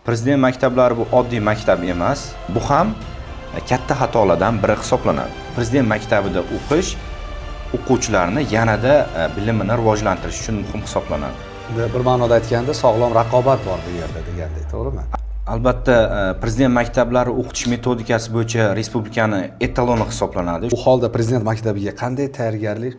Prezident maktablari bu oddiy maktab emas. Bu ham katta xatolardan biri hisoblanadi. Prezident maktabida o'qish o'quvchilarni yanada bilimini rivojlantirish uchun muhim hisoblanadi. Bir ma'noda aytganda sog'lom raqobat bor bu yerda degandek, to'g'rimi? Albatta, prezident maktablari o'qitish metodikasi bo'yicha respublikani etaloni hisoblanadi. Bu holda prezident maktabiga qanday tayyorgarlik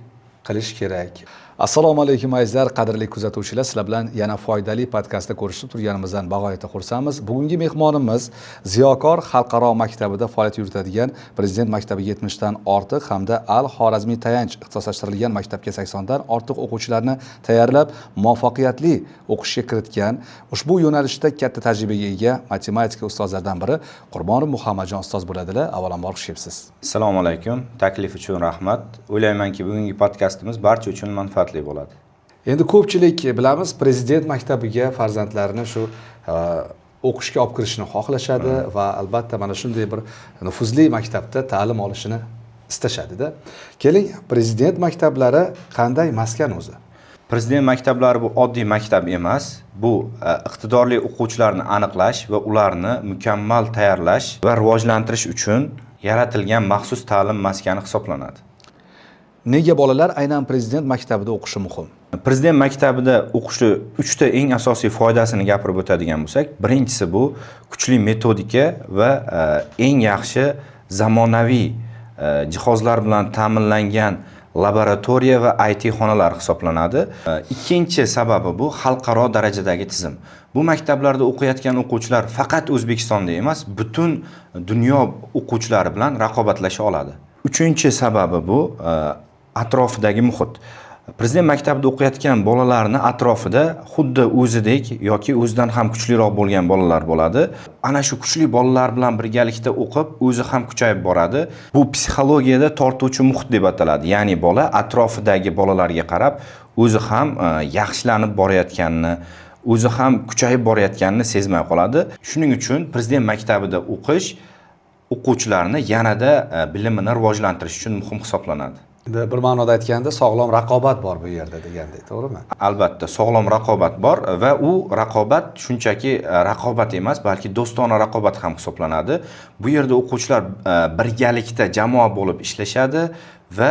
qilish kerak? Assalomu alaykum azizlar, qadrli kuzatuvchilar, sizlar bilan yana foydali podkastda ko'rishib turganimizdan bag'oyatda xursandmiz. Bugungi mehmonimiz Ziyokor xalqaro maktabida faoliyat yuritadigan Prezident maktabi 70 dan ortiq hamda Al-Xorazmiy tayanch ixtisoslashtirilgan maktabga 80 dan ortiq o'quvchilarni tayyorlab, muvaffaqiyatli o'qishga kiritgan, ushbu yo'nalishda katta tajribaga ega matematika ustozlaridan biri Qurbonov Muhammadjon ustoz bo'ladilar. Avvalambor xush kelibsiz. Assalomu alaykum. Taklif uchun rahmat. O'ylaymanki, bugungi podkastimiz barcha uchun manfaatli bo'ladi. Endi ko'pchilik bilamiz, prezident maktabiga farzandlarini shu o'qishga olib kirishni xohlashadi va albatta mana shunday bir nufuzli maktabda ta'lim olishini istashadi-da. Keling, prezident maktablari qanday maskan o'zi? Prezident maktablari bu oddiy maktab emas. Bu iqtidorli o'quvchilarni aniqlash va ularni mukammal tayyorlash va rivojlantirish uchun yaratilgan maxsus ta'lim maskani hisoblanadi. Nega bolalar aynan prezident maktabida o'qishi muhim? Prezident maktabida o'qishni 3 ta eng asosiy foydasini gapirib o'tadigan bo'lsak, birinchisi bu kuchli metodika va eng yaxshi zamonaviy jihozlar bilan ta'minlangan laboratoriya va IT xonalar hisoblanadi. Ikkinchi sababi bu xalqaro darajadagi tizim. Bu maktablarda o'qiyotgan o'quvchilar faqat O'zbekistonda emas, butun dunyo o'quvchilari bilan raqobatlasha oladi. Uchinchi sababi bu atrofidagi muhit. Prezident maktabida o'qiyotgan bolalarning atrofida xuddi o'zidek yoki o'zidan ham kuchliroq bo'lgan bolalar bo'ladi. Ana shu kuchli bolalar bilan birgalikda o'qib, o'zi ham kuchayib boradi. Bu psixologiyada tortuvchi muhit deb ataladi. Ya'ni bola atrofidagi bolalarga qarab, o'zi ham yaxshilanib borayotganini, o'zi ham kuchayib borayotganini sezmay qoladi. Shuning uchun prezident maktabida o'qish o'quvchilarni yanada bilimini rivojlantirish uchun muhim hisoblanadi. Bir ma'noda aytganda sog'lom raqobat bor bu yerda degandek, to'g'rimi? Albatta, sog'lom raqobat bor va u raqobat shunchaki raqobat emas, balki do'stona raqobat ham hisoblanadi. Bu yerda o'quvchilar birgalikda jamoa bo'lib ishlashadi va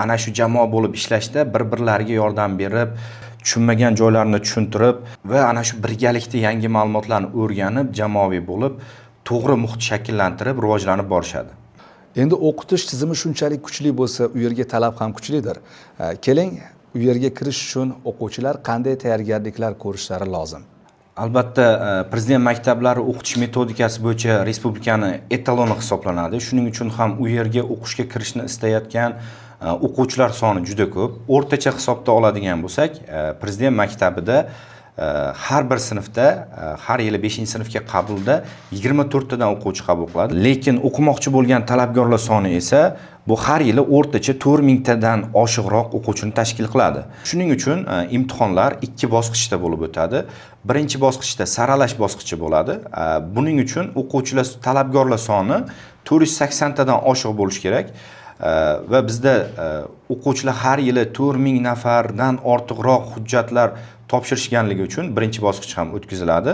ana shu jamoa bo'lib ishlashda bir-birlariga yordam berib, tushunmagan joylarini tushuntirib va ana shu birgalikda yangi ma'lumotlarni o'rganib, jamoaviy bo'lib, to'g'ri muhit shakllantirib, rivojlanib borishadi. Endi o'qitish tizimi shunchalik kuchli bo'lsa, u yerga talab ham kuchlidir. Keling, u yerga kirish uchun o'quvchilar qanday tayyorgarliklar ko'rishlari lozim? Albatta, prezident maktablari o'qitish metodikasi bo'yicha respublikani etaloni hisoblanadi. Shuning uchun ham u yerga o'qishga kirishni istayotgan o'quvchilar soni juda ko'p. O'rtacha hisobda oladigan bo'lsak, prezident maktabida har bir sinfda, har yili 5-sinfga qabulda 24 tadan o'quvchi qabul qiladi. Lekin o'qimoqchi bo'lgan talabgorlar soni esa bu har yili o'rtacha 4000 tadan oshiqroq o'quvchini tashkil qiladi. Shuning uchun imtihonlar 2 bosqichda bo'lib o'tadi. Birinchi bosqichda saralash bosqichi bo'ladi. Buning uchun o'quvchilar talabgorlar soni 480 tadan oshiq bo'lishi kerak. Va bizda o'quvchilar har yili 4000 nafardan ortiqroq hujjatlar topshirishganligi uchun birinchi bosqich ham o'tkaziladi.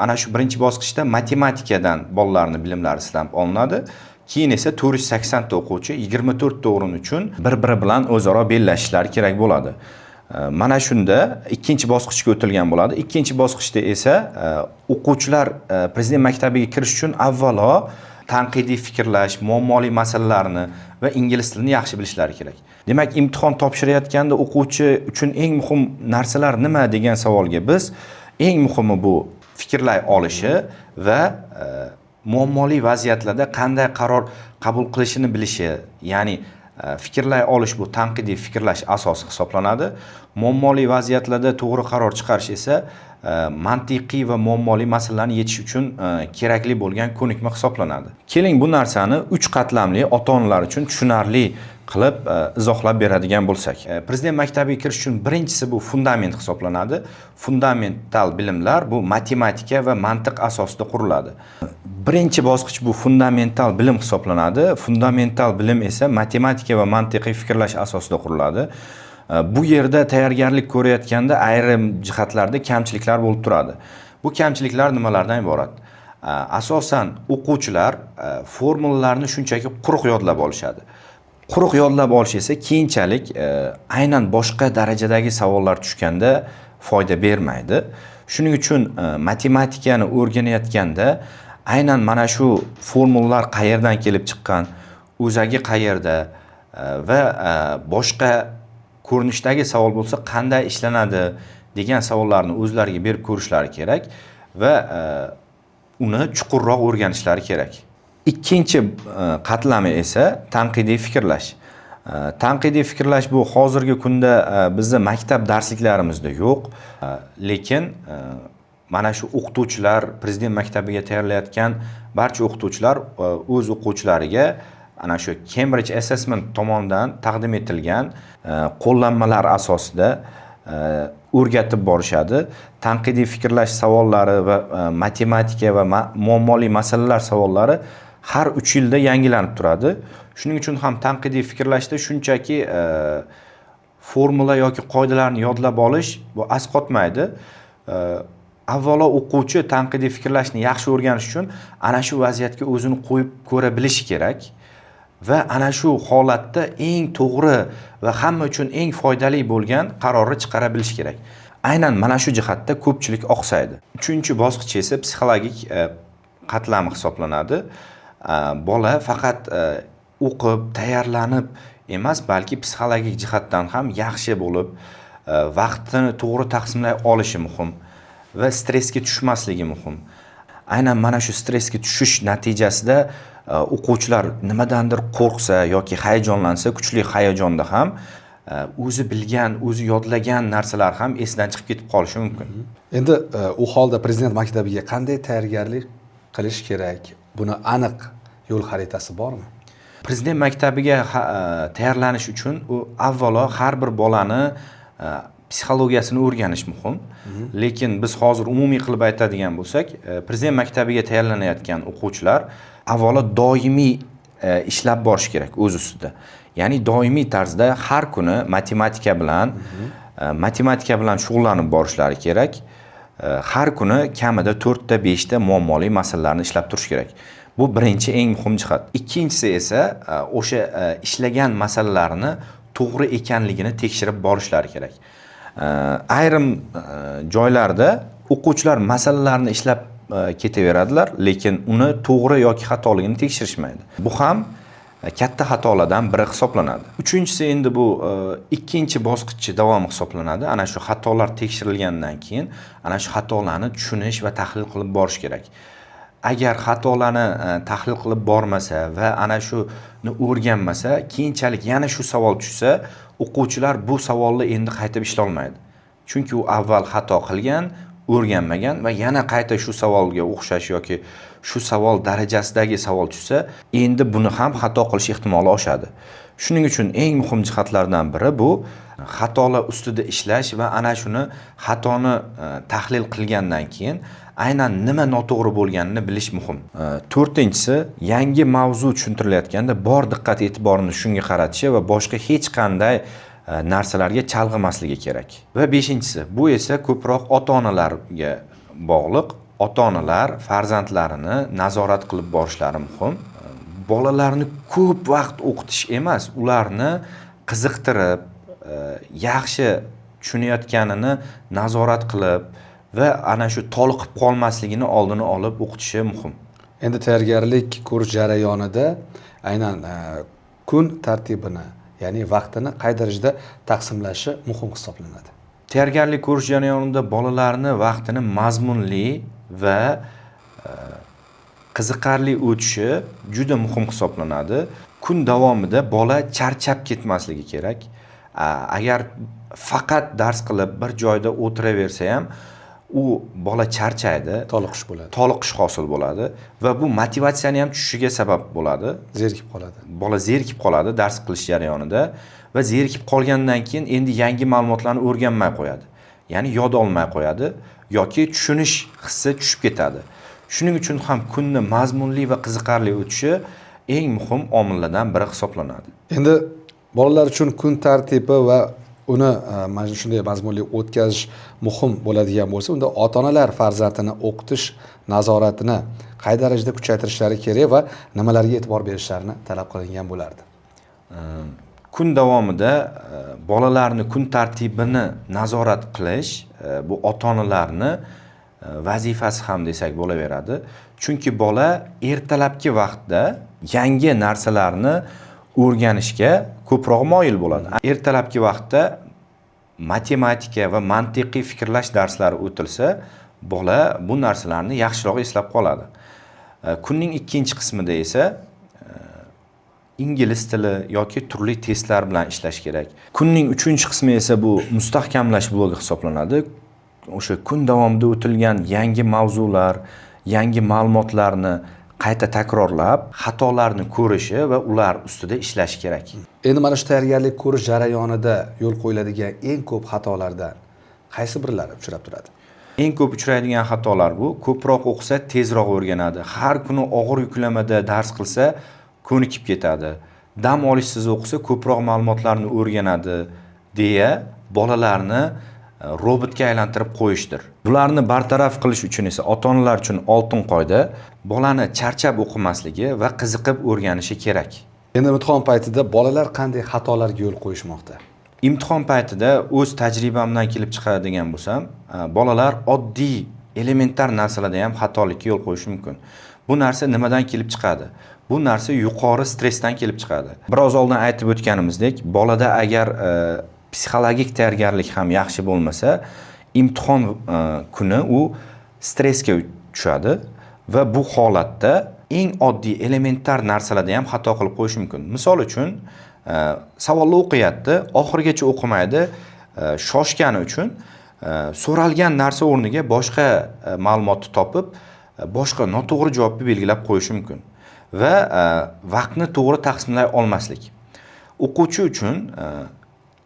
Ana shu birinchi bosqichda matematikadan bolalarning bilimlari sinab olinadi. Keyin esa 480 ta o'quvchi 24 ta o'rin uchun bir-biri bilan o'zaro bellashishlari kerak bo'ladi. Mana shunda ikkinchi bosqichga o'tilgan bo'ladi. Ikkinchi bosqichda esa o'quvchilar prezident maktabiga kirish uchun avvalo tanqidiy fikrlash, muammoli masalalarni va ingliz tilini yaxshi bilishlari kerak. Demak, imtihon topshirayotganda o'quvchi uchun eng muhim narsalar nima degan savolga biz eng muhimi bu fikrlay olishi va muammoli vaziyatlarda qanday qaror qabul qilishini bilishi, ya'ni fikrlay olish bu tanqidiy fikrlash asosi hisoblanadi. Muammoli vaziyatlarda to'g'ri qaror chiqarish esa mantiqiy va muammoli masalalarni yechish uchun kerakli bo'lgan ko'nikma hisoblanadi. Keling, bu narsani 3 qatlamli ota-onalar uchun tushunarli qilib izohlab beradigan bo'lsak. Prezident maktabiga kirish uchun birinchisi bu fundament hisoblanadi. Fundamental bilimlar bu matematika va mantiq asosida quriladi. Birinchi bosqich bu fundamental bilim hisoblanadi. Fundamental bilim esa matematika va mantiqiy fikrlash asosida quriladi. Bu yerda tayyorgarlik ko'rayotganda ayrim jihatlarda kamchiliklar bo'lib turadi. Bu kamchiliklar nimalardan iborat? Asosan o'quvchilar formulalarni shunchaki quruq yodlab olishadi. Quruq yodlab olish esa keyinchalik aynan boshqa darajadagi savollar tushganda foyda bermaydi. Shuning uchun matematikani o'rganayotganda aynan mana shu formulalar qayerdan kelib chiqqan, o'zagi qayerda va boshqa ko'rinishdagi savol bo'lsa qanday ishlanadi degan savollarni o'zlariga berib ko'rishlari kerak va uni chuqurroq o'rganishlari kerak. Ikkinchi qatlami esa tanqidiy fikrlash. Tanqidiy fikrlash bu hozirgi kunda bizning maktab darsliklarimizda yo'q, lekin mana shu o'qituvchilar, prezident maktabiga tayyorlayotgan barcha o'qituvchilar o'z o'quvchilariga ana shu Cambridge Assessment tomonidan taqdim etilgan qo'llanmalar asosida o'rgatib borishadi. Tanqidiy fikrlash savollari va matematika va muammoli masalalar savollari har 3 yilda yangilanib turadi. Shuning uchun ham tanqidiy fikrlashda shunchaki formula yoki qoidalarni yodlab olish bu asqotmaydi. Avvalo o'quvchi tanqidiy fikrlashni yaxshi o'rganish uchun ana shu vaziyatga o'zini qo'yib ko'ra bilishi kerak va ana shu holatda eng to'g'ri va hamma uchun eng foydali bo'lgan qarorni chiqara bilish kerak. Aynan mana shu jihatda ko'pchilik oqsaydi. 3-bosqich esa psixologik qatlam hisoblanadi. Bola faqat o'qib, tayyorlanib emas, balki psixologik jihatdan ham yaxshi bo'lib, vaqtini to'g'ri taqsimlay olishi muhim va stressga tushmasligi muhim. Aynan mana shu stressga tushish natijasida o'quvchilar nimadandir qo'rqsa yoki hayajonlansa, kuchli hayajonda ham o'zi bilgan, o'zi yodlagan narsalar ham esdan chiqib ketib qolishi mumkin. Endi u holda prezident maktabiga qanday tayyorgarlik qilish kerak? Buni aniq yo'l xaritasi bormi? Prezident maktabiga tayyorlanish uchun u avvalo har bir bolani psixologiyasini o'rganish muhim. Lekin biz hozir umumiy qilib aytadigan bo'lsak, prezident maktabiga tayyorlanayotgan o'quvchilar avvalo doimiy ishlab borish kerak o'z ustida. Ya'ni doimiy tarzda har kuni matematika bilan shug'ullanib borishlari kerak. Har kuni kamida 4 ta 5 ta muammoli masalalarni ishlab turish kerak. Bu birinchi eng muhim jihat. Ikkinchisi esa o'sha ishlagan masalalarni to'g'ri ekanligini tekshirib borishlari kerak. Ayrim joylarda o'quvchilar masalalarni ishlab ketaveradilar, lekin uni to'g'ri yoki xatoligini tekshirishmaydi. Bu ham katta xatolardan biri hisoblanadi. Uchinchisi endi bu ikkinchi bosqichchi davomi hisoblanadi. Ana shu xatolar tekshirilgandan keyin ana shu xatolarni tushunish va tahlil qilib borish kerak. Agar xatolarni tahlil qilib bormasa va ana shuni o'rganmasa, keyinchalik yana shu savol tushsa, o'quvchilar bu savolni endi qaytib ishlay olmaydi. Chunki u avval xato qilgan, o'rganmagan va yana qayta shu savolga o'xshash yoki shu savol darajasidagi savol tushsa, endi buni ham xato qilish ehtimoli oshadi. Shuning uchun eng muhim jihatlardan biri bu xatolar ustida ishlash va ana shuni xatoni tahlil qilgandan keyin aynan nima noto'g'ri bo'lganini bilish muhim. To'rtinchisi, yangi mavzu tushuntirilayotganda bor diqqat e'tiborini shunga qaratishi va boshqa hech qanday narsalarga chalg'imasligi kerak. Va beshinchisi, bu esa ko'proq ota-onalarga bog'liq. Ota-onalar farzandlarini nazorat qilib borishlari muhim. Bolalarni ko'p vaqt o'qitish emas, ularni qiziqtirib, yaxshi tushunayotganini nazorat qilib va ana shu toliqib qolmasligini oldini olib o'qitishi muhim. Endi tayyorgarlik ko'rish jarayonida aynan kun tartibini, ya'ni vaqtini qay darajada taqsimlashi muhim hisoblanadi. Tayyorgarlik ko'rish jarayonida bolalarni vaqtini mazmunli va qiziqarli o'tishi juda muhim hisoblanadi. Kun davomida bola charchab ketmasligi kerak. Agar faqat dars qilib bir joyda o'tiraversa ham, u bola charchaydi, toliqish hosil bo'ladi va bu motivatsiyani ham tushishiga sabab bo'ladi. Zerikib qoladi. Bola zerikib qoladi dars qilish jarayonida va zerikib qolgandan keyin endi yangi ma'lumotlarni o'rganmay qo'yadi. Ya'ni yod olmay qo'yadi yoki tushunish hissi tushib ketadi. Shuning uchun ham kunni mazmunli va qiziqarli o'tishi eng muhim omillardan biri hisoblanadi. Endi bolalar uchun kun tartibi va uni mana shunday mazmunli o'tkazish muhim bo'ladigan bo'lsa, unda ota-onalar farzandini o'qitish nazoratini qay darajada kuchaytirishlari kerak va nimalarga e'tibor berishlarini talab qilingan bo'lardi. Kun davomida bolalarni kun tartibini nazorat qilish bu ota-onalarni vazifasi ham desak bo'laveradi. Chunki bola ertalabki vaqtda yangi narsalarni o'rganishga ko'proq moyil bo'ladi. Ertalabki vaqtda matematika va mantiqiy fikrlash darslari o'tilsa, bola bu narsalarni yaxshiroq eslab qoladi. Kunning ikkinchi qismida esa ingliz tili yoki turli testlar bilan ishlash kerak. Kunning uchinchi qismi esa bu mustahkamlash blogi hisoblanadi. O'sha kun davomida o'tilgan yangi mavzular, yangi ma'lumotlarni qayta takrorlab, xatolarni ko'rishi va ular ustida ishlash kerak. Endi mana shu tayyorgarlik ko'rish jarayonida yo'l qo'yiladigan eng ko'p xatolardan qaysi birlari uchrab turadi? Eng ko'p uchraydigan xatolar bu ko'proq o'qisa tezroq o'rganadi. Har kuni og'ir yuklamada dars qilsa ko'nikib ketadi. Dam olishsiz o'qisa ko'proq ma'lumotlarni o'rganadi deya bolalarni robotga aylantirib qo'yishdir. Bularni bartaraf qilish uchun esa ota-onalar uchun oltin qoida bolani charchab o'qimasligi va qiziqib o'rganishi kerak. Endi imtihon paytida bolalar qanday xatolarga yo'l qo'yishmoqda? Imtihon paytida o'z tajribamdan kelib chiqadigan bo'lsam, bolalar oddiy elementar narsalarda ham xatolikka yo'l qo'yishi mumkin. Bu narsa nimadan kelib chiqadi? Bu narsa yuqori stressdan kelib chiqadi. Biroz oldin aytib o'tganimizdek, bolada agar psixologik tayyorgarlik ham yaxshi bo'lmasa, imtihon kuni u stressga tushadi va bu holatda eng oddiy elementar narsalarda ham xato qilib qo'yish mumkin. Misol uchun, savolni o'qiyapti, oxirigacha o'qimaydi, shoshgani uchun so'ralgan narsa o'rniga boshqa ma'lumotni topib, boshqa noto'g'ri javobni belgilab qo'yishi mumkin va vaqtni to'g'ri taqsimlay olmaslik. O'quvchi uchun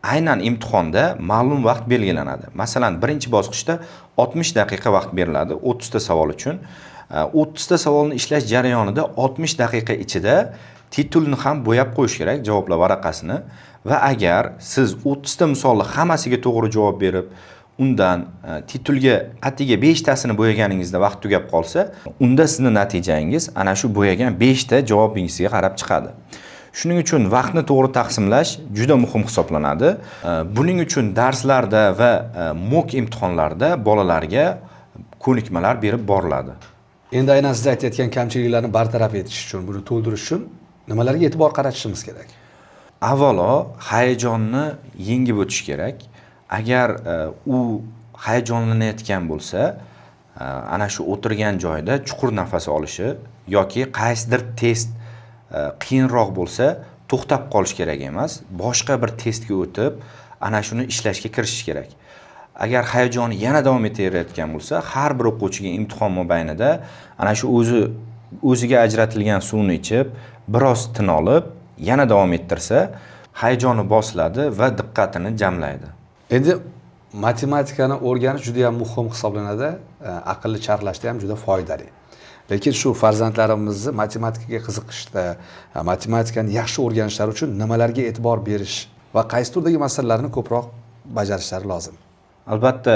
aynan imtihonda ma'lum vaqt belgilanadi. Masalan, birinchi bosqichda 60 daqiqa vaqt beriladi 30 ta savol uchun. 30 ta savolni ishlash jarayonida 60 daqiqa ichida titulni ham bo'yab qo'yish kerak, javoblar varaqasini va agar siz 30 ta misolni hammasiga to'g'ri javob berib, undan titulga attiga 5 tasini bo'yaganingizda vaqt tugab qolsa, unda sizning natijangiz ana shu bo'yagan 5 ta javobingizga qarab chiqadi. Shuning uchun vaqtni to'g'ri taqsimlash juda muhim hisoblanadi. Buning uchun darslarda va mock imtihonlarda bolalarga ko'nikmalar berib boriladi. Endi aynan siz aytayotgan kamchiliklarni bartaraf etish uchun, buni to'ldirish uchun nimalarga e'tibor qaratishimiz kerak? Avvalo, hayajonni yengib o'tish kerak. Agar u hayajonlanayotgan bo'lsa, ana shu o'tirgan joyda chuqur nafas olishi yoki qaysidir test qiyinroq bo'lsa, to'xtab qolish kerak emas, boshqa bir testga o'tib, ana shuni ishlashga kirishish kerak. Agar hayajoni yana davom etayotgan bo'lsa, har bir o'quvchiga imtihon mobaynida ana shu o'ziga ajratilgan suvni ichib, biroz tin olib, yana davom ettirsa, hayajoni bosiladi va diqqatini jamlaydi. Endi matematikani o'rganish juda ham muhim hisoblanadi, aqlli charxlashda ham juda foydali. Lekin shu farzandlarimizni matematikaga qiziqishda, matematikani yaxshi o'rganishlari uchun nimalarga e'tibor berish va qaysi turdagi masalalarni ko'proq bajarishlari lozim? Albatta,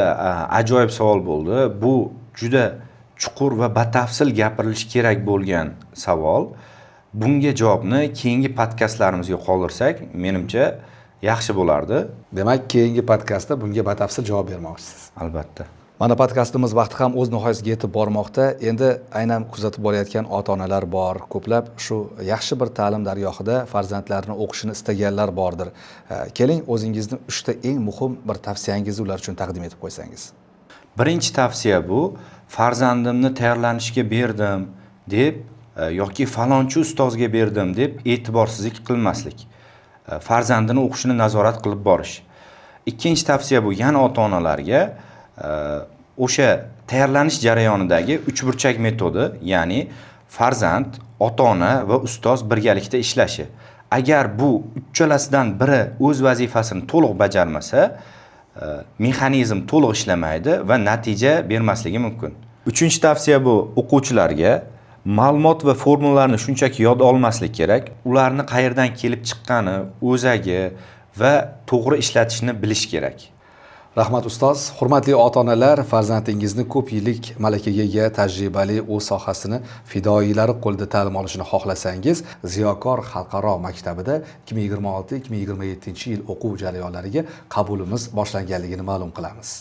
ajoyib savol bo'ldi. Bu juda chuqur va batafsil gapirilishi kerak bo'lgan savol. Bunga javobni keyingi podkastlarimizga qoldirsak, menimcha yaxshi bo'lardi. Demak, keyingi podkastda bunga batafsil javob bermoqchisiz. Albatta. Mana podkastimiz vaqti ham o'z nihoyasiga yetib bormoqda. Endi aynan kuzatib borayotgan ota-onalar bor, ko'plab shu yaxshi bir ta'lim dargohida farzandlarini o'qishini istaganlar bordir. Keling, o'zingizni 3 ta eng muhim bir tavsiyangizni ular uchun taqdim etib qo'ysangiz. Birinchi tavsiya bu, farzandimni tayyorlanishga berdim deb yoki falonchi ustozga berdim deb e'tiborsizlik qilmaslik. Farzandini o'qishini nazorat qilib borish. Ikkinchi tavsiya bu, yana ota-onalarga o'sha tayyorlanish jarayonidagi uchburchak metodi, ya'ni farzand, ota-ona va ustoz birgalikda ishlashi. Agar bu uchalasidan biri o'z vazifasini to'liq bajarmasa, mexanizm to'liq ishlamaydi va natija bermasligi mumkin. Uchinchi tavsiya bu, o'quvchilarga ma'lumot va formulalarni shunchaki yod olmaslik kerak. Ularni qayerdan kelib chiqqani, o'zagi va to'g'ri ishlatishni bilish kerak. Rahmat ustoz. Hurmatli ota-onalar, farzandingizni ko'p yillik malakaga ega, tajribali o'z sohasini fidoyilari qo'lida ta'lim olishini xohlasangiz, Ziyokor xalqaro maktabida 2026-2027 yil o'quv jarayonlariga qabulimiz boshlanganligini ma'lum qilamiz.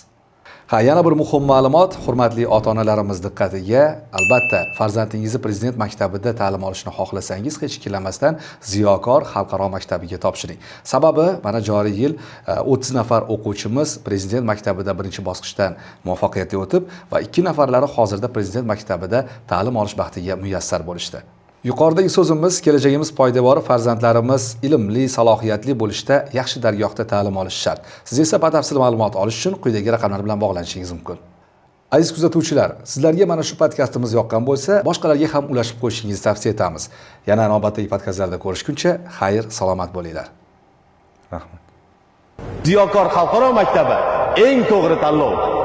Yana bir muhim ma'lumot, hurmatli ota-onalarimiz diqqatiga, albatta, farzandingizni Prezident maktabida ta'lim olishni xohlasangiz, hech ikkilanmasdan Ziyokor xalqaro maktabiga topshiring. Sababi, mana joriy yil 30 nafar o'quvchimiz Prezident maktabida birinchi bosqichdan muvaffaqiyatli o'tib va 2 nafarlari hozirda Prezident maktabida ta'lim olish baxtiga muyassar bo'lishdi. Yuqoridagi so'zimiz, kelajagimiz poydevori farzandlarimiz ilmli, salohiyatli bo'lishda yaxshi dargohda ta'lim olishi shart. Siz esa batafsil ma'lumot olish uchun quyidagi raqamlar bilan bog'lanishingiz mumkin. Aziz kuzatuvchilar, sizlarga mana shu podkastimiz yoqqan bo'lsa, boshqalarga ham ulashib qo'yishingizni tavsiya etamiz. Yana navbatdagi podkastlarda ko'rishguncha, xayr, salomat bo'linglar. Rahmat. Ziyokor xalqaro maktabi eng to'g'ri tanlov.